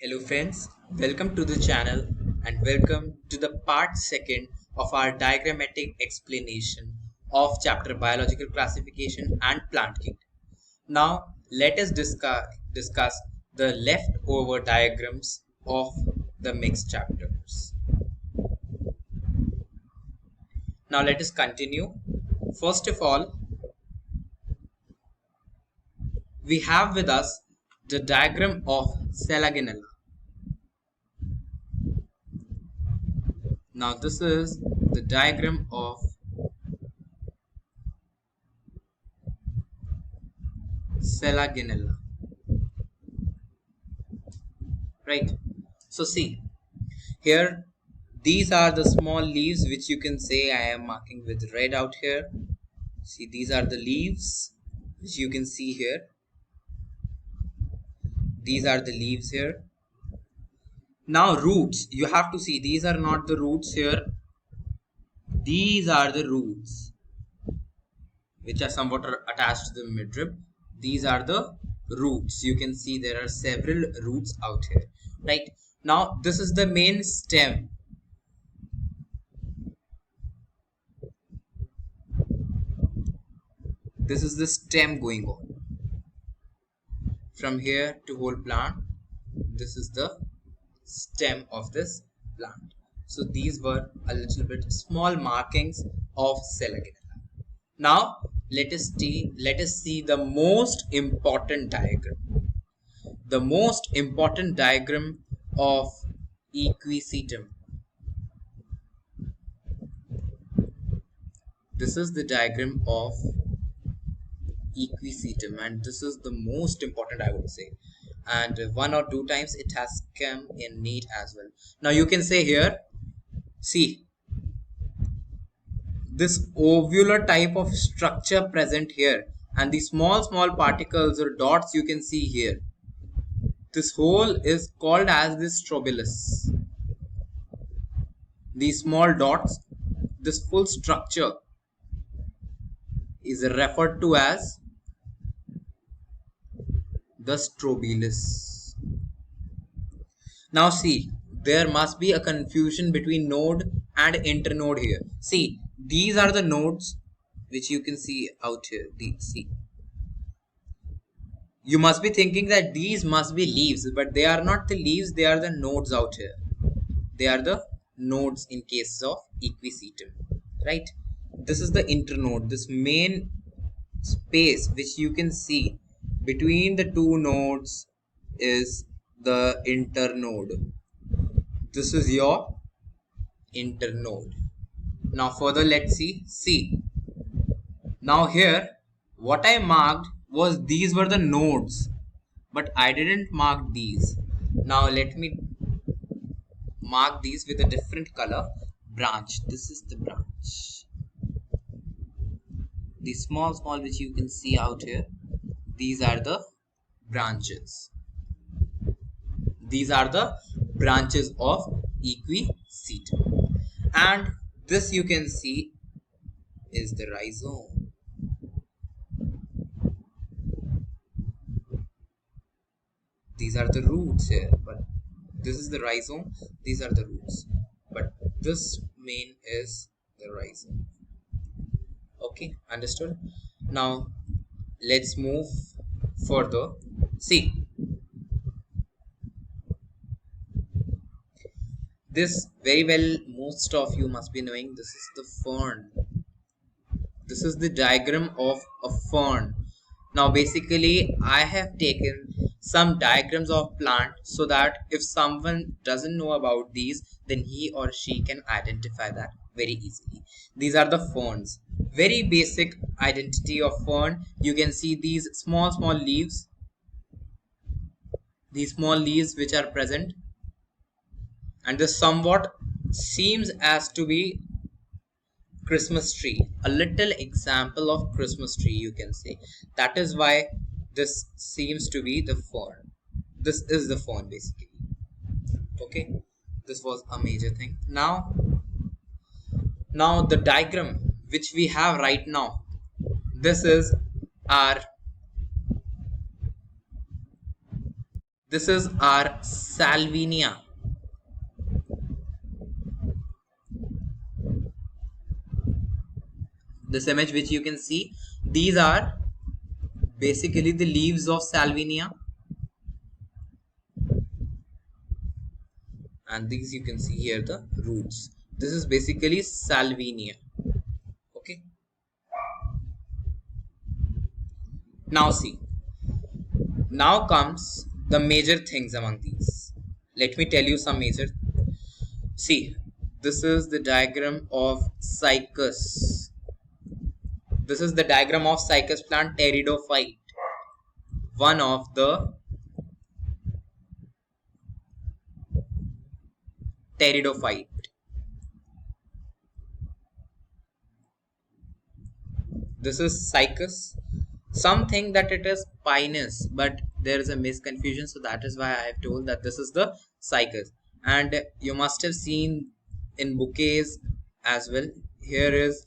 Hello friends, welcome to the channel and welcome to the part 2nd of our diagrammatic explanation of chapter biological classification and plant kingdom. Now let us discuss the leftover diagrams of the mixed chapters. Now let us continue. First of all, we have with us the diagram of Selagonella. Now this is the diagram of Selagonella. Right. So see, here these are the small leaves which you can say I am marking with red out here. See, these are the leaves which you can see here. These are the leaves here. Now roots, you have to see, these are not the roots here. These are the roots which are somewhat attached to the midrib. These are the roots. You can see there are several roots out here. Right. Now this is the main stem. This is the stem going on from here to whole plant. This is the stem of this plant. So these were a little bit small markings of Selagonella. Now let us see the most important diagram. The most important diagram of Equisetum. This is the diagram of Equisetum, and this is the most important, I would say, and 1 or 2 times it has come in NEET as well. Now you can say here, see this ovular type of structure present here, and the small particles or dots you can see here. This whole is called as the strobilus. These small dots, this full structure is referred to as the strobilus. Now see, there must be a confusion between node and internode here. See, these are the nodes which you can see out here. See, you must be thinking that these must be leaves, but they are not the leaves, they are the nodes out here. They are the nodes in cases of Equisetum, right? This is the internode, this main space which you can see between the two nodes is the internode. This is your internode. Now further let's see. Now here what I marked was these were the nodes, but I didn't mark these. Now let me mark these with a different color. Branch. This is the branch. The small which you can see out here, these are the branches. These are the branches of Equisetum, and this you can see is the rhizome. These are the roots here, but this is the rhizome, these are the roots, but this main is the rhizome. Okay, understood? Now let's move further. See, this very well most of you must be knowing. This is the fern. This is the diagram of a fern. Now basically I have taken some diagrams of plant so that if someone doesn't know about these, then he or she can identify that very easily. These are the ferns. Very basic identity of fern. You can see these small leaves. These small leaves which are present, and this somewhat seems as to be Christmas tree, a little example of Christmas tree you can say. That is why this seems to be the fern. This is the fern basically. Okay, this was a major thing. Now the diagram which we have right now, this is our This is our Salvinia. This image which you can see, these are basically the leaves of Salvinia, and these you can see here the roots. This is basically Salvinia. Okay. Now see, now comes the major things among these. Let me tell you some major. See, this is the diagram of Cycas. This is the diagram of Cycas plant pteridophyte, one of the pteridophyte. This is Cycas. Some think that it is Pinus, but there is a misconfusion, so that is why I have told that this is the Cycas. And you must have seen in bouquets as well. Here is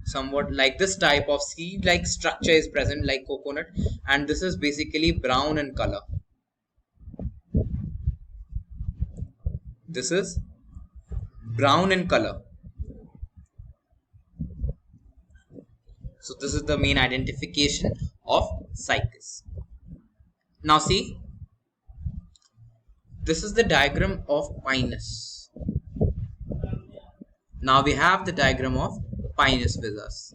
somewhat like this type of seed like structure is present like coconut, and this is basically brown in color. This is brown in color. So this is the main identification of Cycas. Now see, this is the diagram of Pinus. Now we have the diagram of Pinus with us.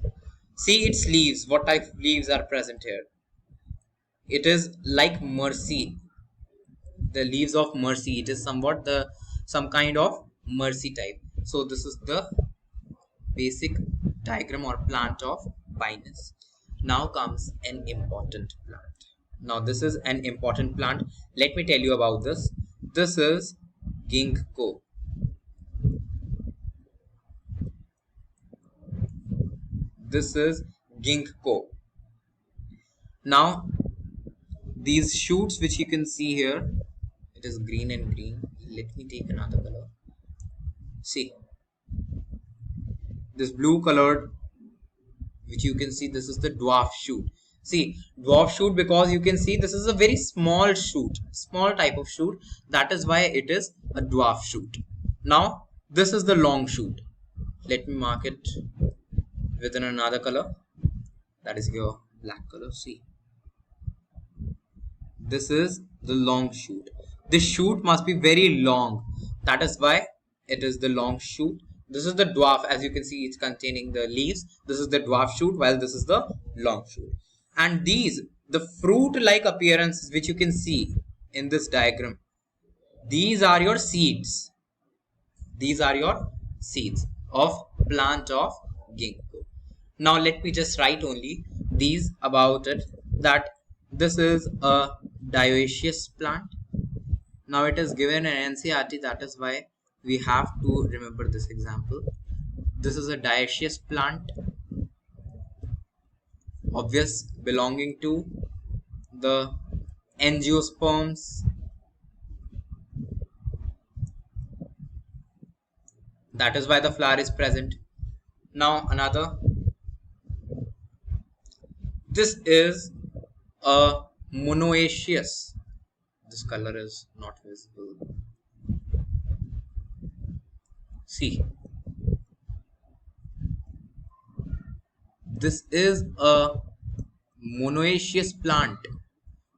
See its leaves, what type of leaves are present here. It is like mercy, the leaves of mercy. It is somewhat the some kind of mercy type. So this is the basic diagram or plant of Pinus. Now comes an important plant. Now this is an important plant. Let me tell you about this. This is ginkgo. This is ginkgo. Now these shoots which you can see here, it is green and green. Let me take another color. See, this blue colored which you can see, this is the dwarf shoot. See, dwarf shoot because you can see this is a very small shoot, small type of shoot. That is why it is a dwarf shoot. Now this is the long shoot. Let me mark it with another color, that is your black color. See, this is the long shoot. This shoot must be very long, that is why it is the long shoot. This is the dwarf, as you can see it's containing the leaves. This is the dwarf shoot, while this is the long shoot. And these, the fruit like appearances which you can see in this diagram, these are your seeds. These are your seeds of plant of ginkgo. Now let me just write only these about it, that this is a dioecious plant. Now it is given in NCERT, that is why we have to remember this example. This is a dioecious plant, obvious belonging to the angiosperms. That is why the flower is present. Now another, this is a monoecious. This color is not visible. See, this is a monoecious plant.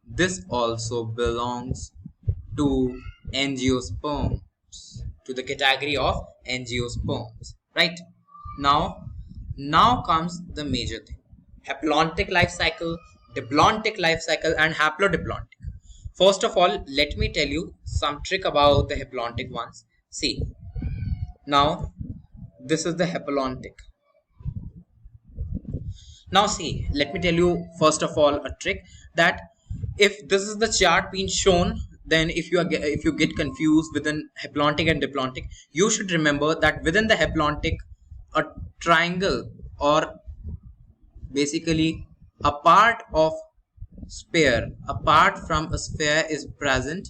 This also belongs to angiosperms, to the category of angiosperms, right? Now comes the major thing: Haplontic life cycle, Diplontic life cycle, and Haplodiplotic. First of all, let me tell you some trick about the Haplontic ones. See, now this is the Haplontic. Now see, let me tell you first of all a trick, that if this is the chart being shown, then if you get confused within Haplontic and Diplontic, you should remember that within the Haplontic, a triangle, or basically a part of sphere, apart from a sphere, is present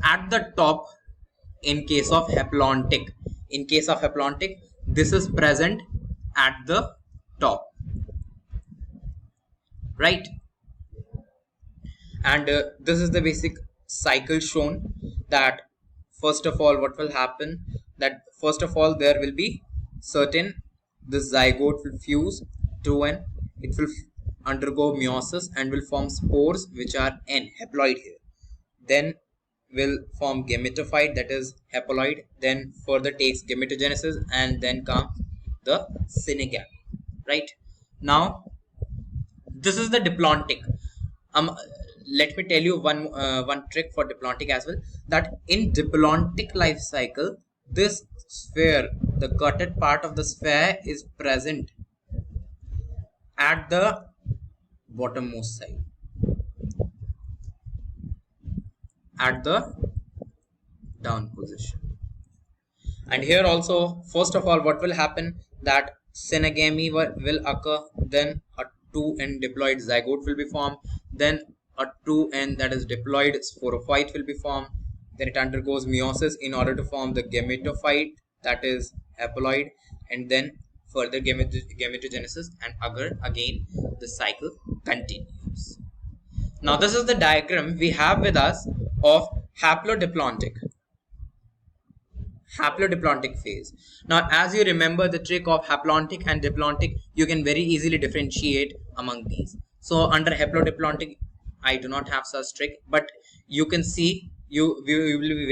at the top. In case of Haplontic, this is present at the top, right? And this is the basic cycle shown, that first of all what will happen, that first of all there will be certain, this zygote will fuse to an, it will undergo meiosis and will form spores which are n haploid here, then will form gametophyte, that is haploid, then further takes gametogenesis, and then come the synagamy, right? Now this is the Diplomatic. um Let me tell you one trick for Diplomatic as well, that in Diplomatic life cycle, this sphere, the cutted part of the sphere is present at the bottommost side, at the down position. And here also, first of all what will happen, that synagamy will occur, then a 2n diploid zygote will be formed, then a 2n, that is diploid sporophyte will be formed, then it undergoes meiosis in order to form the gametophyte, that is haploid, and then further gametogenesis, and again the cycle continues. Now this is the diagram we have with us of haplodiplotic phase. Now, as you remember the trick of haplontic and diplomatic, you can very easily differentiate among these. So, under haplodiplotic, I do not have such trick, but you can see we will be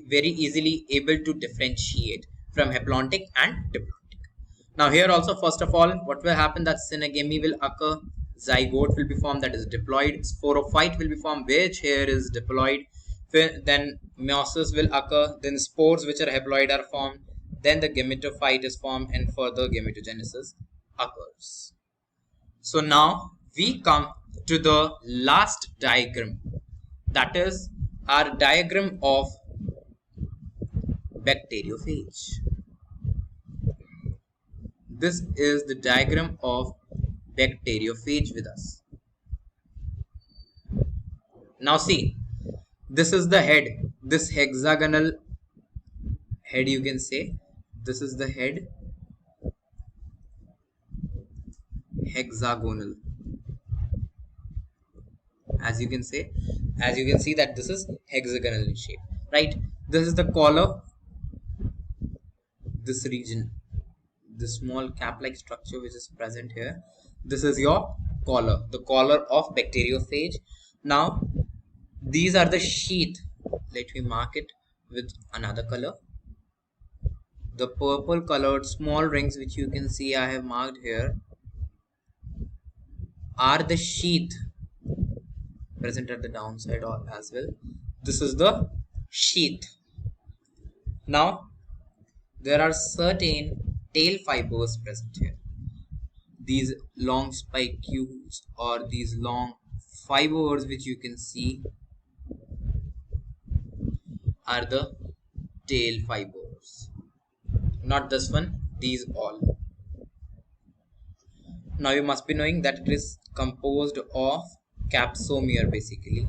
very easily able to differentiate from haplontic and diplomatic. Now, here also, first of all, what will happen, that synagamy will occur, zygote will be formed, that is diploid, sporophyte will be formed, which here is diploid, then meiosis will occur, then spores which are haploid are formed, then the gametophyte is formed, and further gametogenesis occurs. So now we come to the last diagram, that is our diagram of bacteriophage. This is the diagram of bacteriophage with us. Now see, this is the head, this hexagonal head, you can say this is the head, hexagonal, as you can see that this is hexagonal in shape, right? This is the collar, this region, the small cap like structure which is present here, this is your collar, the collar of bacteriophage. Now these are the sheath, let me mark it with another color. The purple colored small rings which you can see I have marked here are the sheath present at the downside or as well. This is the sheath. Now there are certain tail fibers present here. These long spicules or these long fibers which you can see are the tail fibers. Not this one, these all. Now you must be knowing that it is composed of capsomere, basically.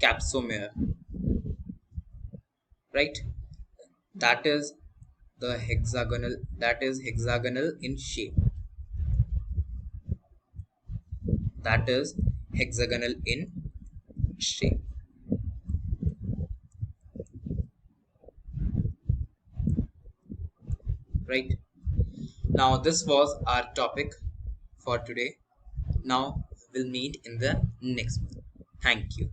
Capsomere, right? That is the hexagonal, that is hexagonal in shape. That is hexagonal in shape. Right? Now this was our topic for today. Now we'll meet in the next one. Thank you.